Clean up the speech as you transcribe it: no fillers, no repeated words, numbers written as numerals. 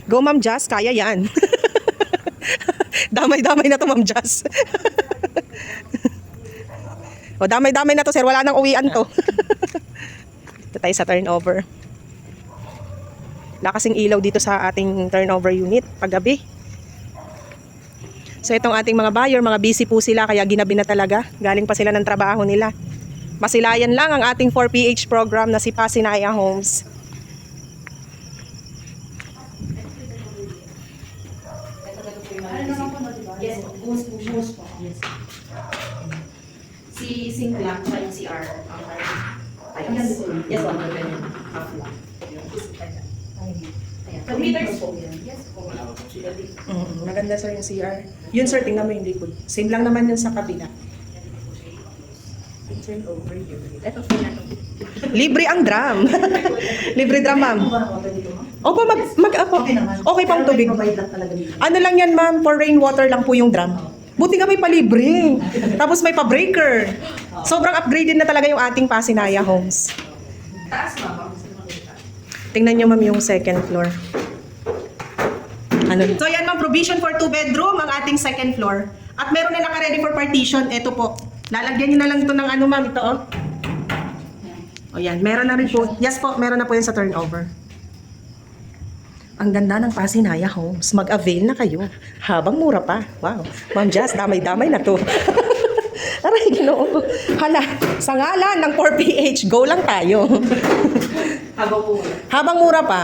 Go, Ma'am Jazz. Kaya yan. Damay-damay na to, Ma'am Jazz. O, damay-damay na to, sir. Wala nang uwian to. Dito tayo sa turnover. Lakasing ilaw dito sa ating turnover unit paggabi. So, itong ating mga buyer, mga busy po sila, kaya ginabi na talaga. Galing pa sila ng trabaho nila. Masilayan lang ang ating 4PH program na si Pasinaya Homes. Yes, bus po. Yes. Si sink lang, siya yung CR. Yes, yes, one per ganyan. Half lang. Ayan. 2 meters po. Yes, po. Maganda sir yung CR. Yun sir, tingnan mo yung likod. Same lang naman yun sa kabila. Turn over here. Ito po na ito. Libre ang drum. Libre drum, ma'am. Opo, Okay naman. okay pang Pero may tubig. provide lang talaga dito. Ano lang yan, ma'am? For rainwater lang po yung drum. Buti nga may palibre. Tapos may pa-breaker. Sobrang upgraded na talaga yung ating Pasinaya Homes. Taas ma'am. Tingnan nyo, ma'am, yung second floor. Ano? So yan, ma'am, provision for 2 bedroom ang ating second floor. At meron na naka-ready for partition. Ito po. Lalagyan nyo na lang ito ng ano, ma'am. Ito, oh. O yan, meron na rin po. Yes po, meron na po yan sa turnover. Ang ganda ng Pasinaya Homes. Mag-avail na kayo. Habang mura pa. Wow. Ma'am Jazz, damay-damay na to. Aray, ginoo ko. Hala, sa ngalan ng 4PH, go lang tayo. Habang po. Habang mura pa.